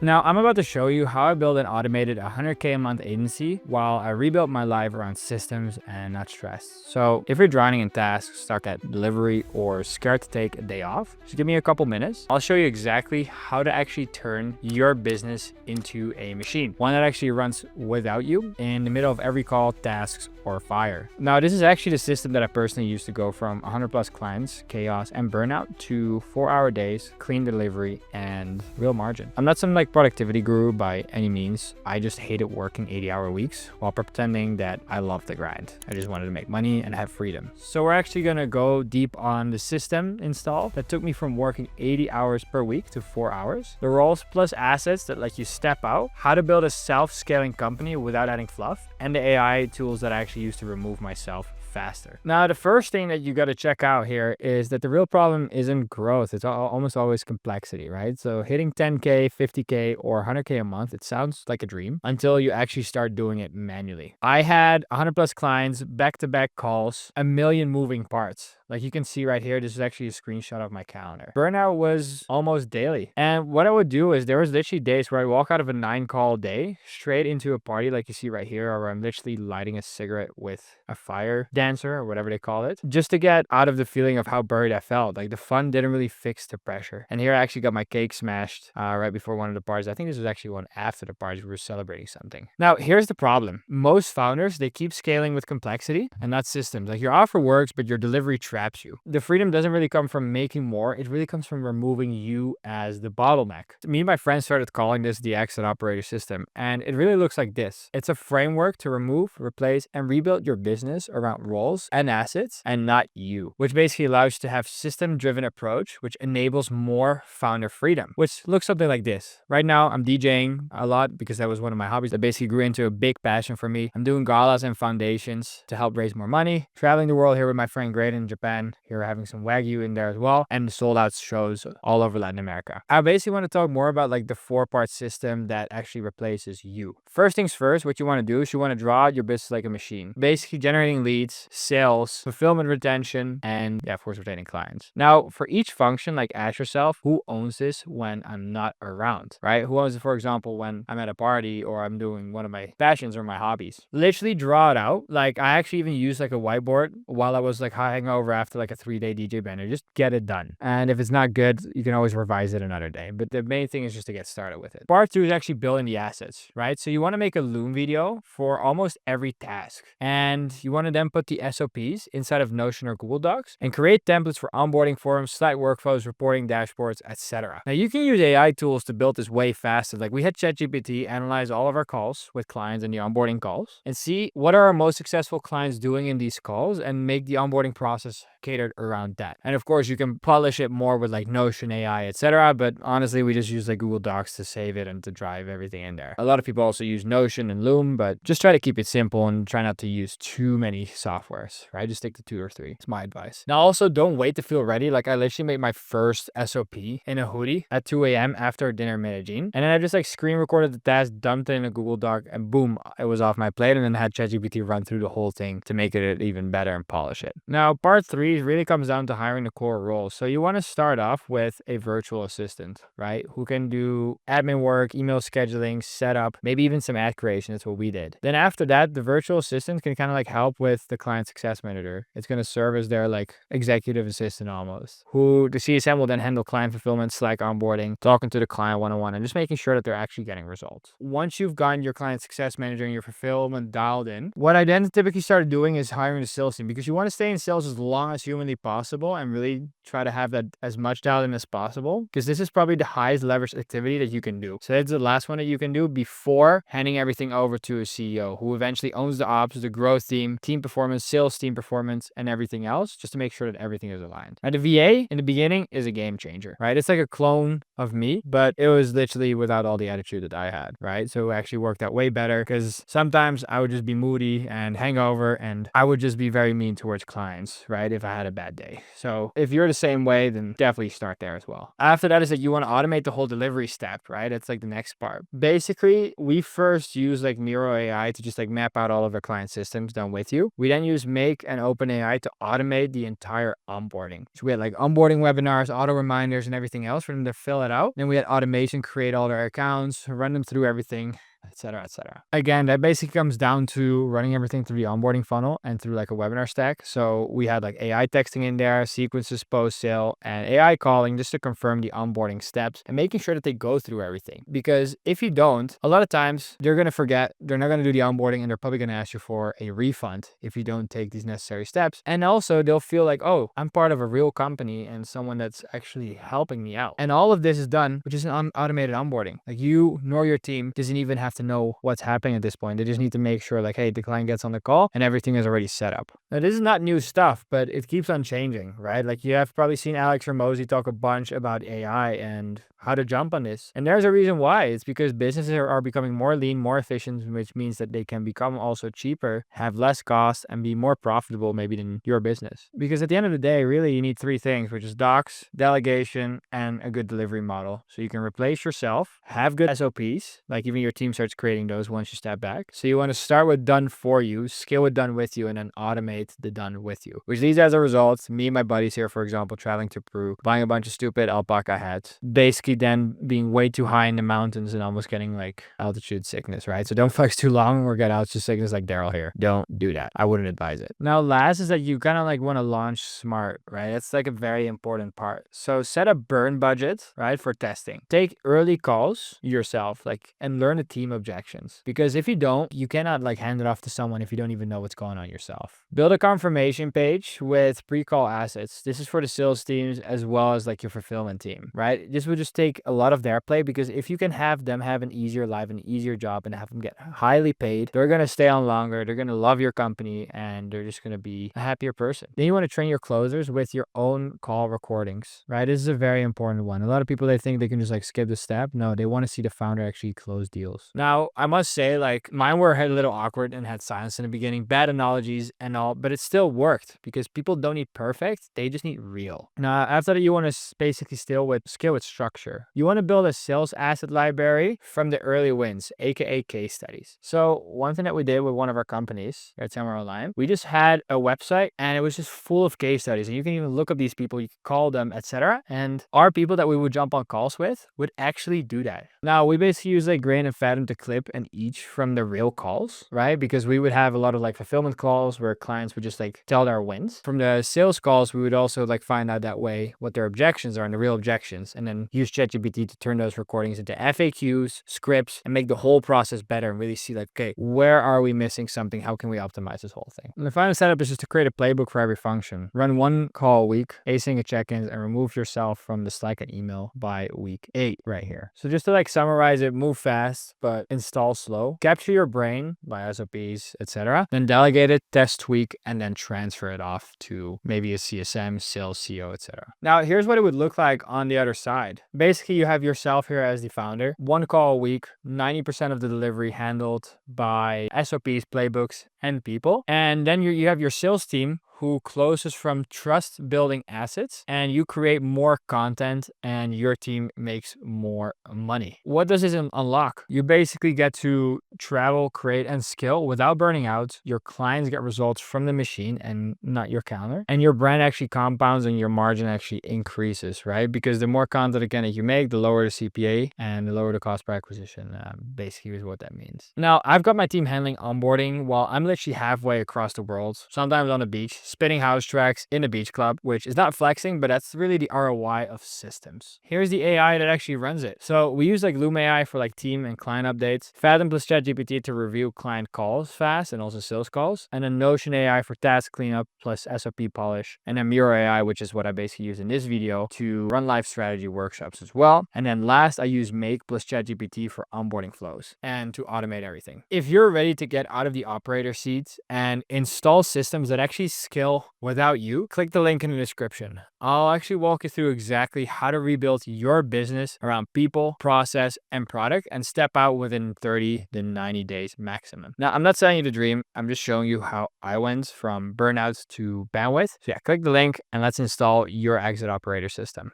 Now I'm about to show you how I built an automated 100K a month agency while I rebuilt my life around systems and not stress. So if you're drowning in tasks, stuck at delivery, or scared to take a day off, just give me a couple minutes. I'll show you exactly how to actually turn your business into a machine, one that actually runs without you in the middle of every call, tasks, or fire. Now this is actually the system that I personally used to go from 100 plus clients, chaos, and burnout to 4-hour days, clean delivery, and real margin. I'm not some like productivity guru by any means. I just hated working 80-hour weeks while pretending that I loved the grind. I just wanted to make money and have freedom. So we're actually gonna go deep on the system install that took me from working 80 hours per week to 4 hours, the roles plus assets that let you step out, how to build a self-scaling company without adding fluff, and the AI tools that I actually use to remove myself faster. Now, the first thing that you got to check out here is that the real problem isn't growth. It's almost always complexity, right? So hitting 10K, 50K, or 100K a month, it sounds like a dream until you actually start doing it manually. I had 100 plus clients, back-to-back calls, a million moving parts. Like you can see right here, this is actually a screenshot of my calendar. Burnout was almost daily. And what I would do is there was literally days where I walk out of a 9-call day straight into a party like you see right here, or I'm literally lighting a cigarette with a fire dancer or whatever they call it, just to get out of the feeling of how buried I felt. Like the fun didn't really fix the pressure. And here I actually got my cake smashed right before one of the parties. I think this was actually one after the parties. We were celebrating something. Now, here's the problem. Most founders, they keep scaling with complexity and not systems. Like your offer works, but your delivery traps you. The freedom doesn't really come from making more. It really comes from removing you as the bottleneck. Me and my friends started calling this the exit operator system. And it really looks like this. It's a framework to remove, replace, and rebuild your business around roles and assets and not you, which basically allows you to have system-driven approach, which enables more founder freedom, which looks something like this. Right now, I'm DJing a lot because that was one of my hobbies that basically grew into a big passion for me. I'm doing galas and foundations to help raise more money, traveling the world here with my friend Graydon in Japan. Here we're having some Wagyu in there as well, and sold out shows all over Latin America. I basically want to talk more about like the 4-part system that actually replaces you. First things first, what you want to do is you want to draw out your business like a machine, basically generating leads, sales, fulfillment, retention, and yeah, of course, retaining clients. Now, for each function, like ask yourself, who owns this when I'm not around, right? Who owns it, for example, when I'm at a party or I'm doing one of my passions or my hobbies? Literally draw it out. Like I actually even used like a whiteboard while I was like hangover after like a 3-day DJ bender. Just get it done. And if it's not good, you can always revise it another day. But the main thing is just to get started with it. Part 2 is actually building the assets, right? So you want to make a Loom video for almost every task. And you want to then put the SOPs inside of Notion or Google Docs and create templates for onboarding forms, Slack workflows, reporting dashboards, etc. Now you can use AI tools to build this way faster. Like we had ChatGPT analyze all of our calls with clients and the onboarding calls and see what are our most successful clients doing in these calls and make the onboarding process catered around that. And of course you can polish it more with like Notion AI, etc. But honestly, we just use like Google Docs to save it and to drive everything in there. A lot of people also use Notion and Loom, but just try to keep it simple and try not to use too many softwares, right? Just stick to 2 or 3. It's my advice. Now also don't wait to feel ready. Like I literally made my first SOP in a hoodie at 2 a.m. after dinner in Medellin. And then I just like screen recorded the task, dumped it in a Google Doc, and boom, it was off my plate. And then I had ChatGPT run through the whole thing to make it even better and polish it. Now, part 3 really comes down to hiring the core roles. So you want to start off with a virtual assistant, right? Who can do admin work, email scheduling, setup, maybe even some ad creation. That's what we did. Then after that, the virtual assistant can kind of like help with the client success manager. It's going to serve as their like executive assistant almost, who the CSM will then handle client fulfillment, Slack onboarding, talking to the client one-on-one, and just making sure that they're actually getting results. Once you've gotten your client success manager and your fulfillment dialed in, what I then typically started doing is hiring the sales team, because you want to stay in sales as long as humanly possible and really try to have that as much dialed in as possible, because this is probably the highest leverage activity that you can do. So that's the last one that you can do before handing everything over to a CEO who eventually owns the ops, the growth team, team performance, sales team performance, and everything else, just to make sure that everything is aligned. Now, the VA in the beginning is a game changer, right? It's like a clone of me, but it was literally without all the attitude that I had, right? So it actually worked out way better, because sometimes I would just be moody and hangover, and I would just be very mean towards clients, right? If I had a bad day. So if you're the same way, then definitely start there as well. After that is that you want to automate the whole delivery step, right? It's like the next part. Basically, we first use like Miro AI to just like map out all of our client systems done with you. We then then use Make and OpenAI to automate the entire onboarding. So we had like onboarding webinars, auto reminders, and everything else for them to fill it out. Then we had automation, create all their accounts, run them through everything, etc., etc. Again, that basically comes down to running everything through the onboarding funnel and through like a webinar stack. So we had like AI texting in there, sequences post sale, and AI calling just to confirm the onboarding steps and making sure that they go through everything. Because if you don't, a lot of times they're going to forget, they're not going to do the onboarding, and they're probably going to ask you for a refund if you don't take these necessary steps. And also they'll feel like, oh, I'm part of a real company and someone that's actually helping me out. And all of this is done, which is an automated onboarding. Like you nor your team doesn't even have to know what's happening at this point. They just need to make sure like, hey, the client gets on the call and everything is already set up. Now, this is not new stuff, but it keeps on changing, right? Like you have probably seen Alex Ramosi talk a bunch about AI and how to jump on this. And there's a reason why. It's because businesses are becoming more lean, more efficient, which means that they can become also cheaper, have less cost, and be more profitable maybe than your business. Because at the end of the day, really you need three things, which is docs, delegation, and a good delivery model. So you can replace yourself, have good SOPs, like even your team starts creating those once you step back. So you want to start with done for you, scale with done with you, and then automate the done with you. Which leads as a result, me and my buddies here, for example, traveling to Peru, buying a bunch of stupid alpaca hats, basically then being way too high in the mountains and almost getting like altitude sickness, right? So don't flex too long or get altitude sickness like Daryl here. Don't do that. I wouldn't advise it. Now, last is that you kind of like want to launch smart, right? That's like a very important part. So set a burn budget, right, for testing. Take early calls yourself, like, and learn the team objections. Because if you don't, you cannot like hand it off to someone if you don't even know what's going on yourself. Build a confirmation page with pre-call assets. This is for the sales teams as well as like your fulfillment team, right? This would just take a lot of their play, because if you can have them have an easier life, an easier job, and have them get highly paid, they're going to stay on longer, they're going to love your company, and they're just going to be a happier person. Then you want to train your closers with your own call recordings, right? This is a very important one. A lot of people, they think they can just like skip the step. No, they want to see the founder actually close deals. Now, I must say, like, mine were a little awkward and had silence in the beginning, bad analogies and all, but it still worked because people don't need perfect, they just need real. Now, after that, you want to basically scale with structure. You want to build a sales asset library from the early wins, aka case studies. So one thing that we did with one of our companies here at Samurai Online, we just had a website and it was just full of case studies, and you can even look up these people, you can call them, etc. And our people that we would jump on calls with would actually do that. Now, we basically use like Grain and Fathom to clip and each from the real calls, right? Because we would have a lot of like fulfillment calls where clients would just like tell their wins. From the sales calls, we would also like find out that way what their objections are and the real objections, and then use ChatGPT to turn those recordings into FAQs, scripts, and make the whole process better and really see like, okay, where are we missing something? How can we optimize this whole thing? And the final setup is just to create a playbook for every function. Run one call a week, async check-ins, and remove yourself from the Slack and email by week 8 right here. So just to like summarize it, move fast, but install slow. Capture your brain by SOPs, etc. Then delegate it, test, tweak, and then transfer it off to maybe a CSM, sales, CO, etc. Now, here's what it would look like on the other side. Basically, you have yourself here as the founder, one call a week, 90% of the delivery handled by SOPs, playbooks, and people. And then you have your sales team who closes from trust building assets, and you create more content and your team makes more money. What does this unlock? You basically get to travel, create, and scale without burning out. Your clients get results from the machine and not your counter. And your brand actually compounds and your margin actually increases, right? Because the more content again that you make, the lower the CPA and the lower the cost per acquisition, basically is what that means. Now, I've got my team handling onboarding while I'm literally halfway across the world, sometimes on the beach, spinning house tracks in a beach club, which is not flexing, but that's really the ROI of systems. Here's the AI that actually runs it. So we use like Loom AI for like team and client updates, Fathom plus ChatGPT to review client calls fast and also sales calls, and then Notion AI for task cleanup plus SOP polish, and then Miro AI, which is what I basically use in this video to run live strategy workshops as well. And then last, I use Make plus ChatGPT for onboarding flows and to automate everything. If you're ready to get out of the operator seat and install systems that actually scale without you, click the link in the description. I'll actually walk you through exactly how to rebuild your business around people, process, and product and step out within 30 to 90 days maximum. Now, I'm not selling you the dream. I'm just showing you how I went from burnout to bandwidth. So yeah, click the link and let's install your exit operator system.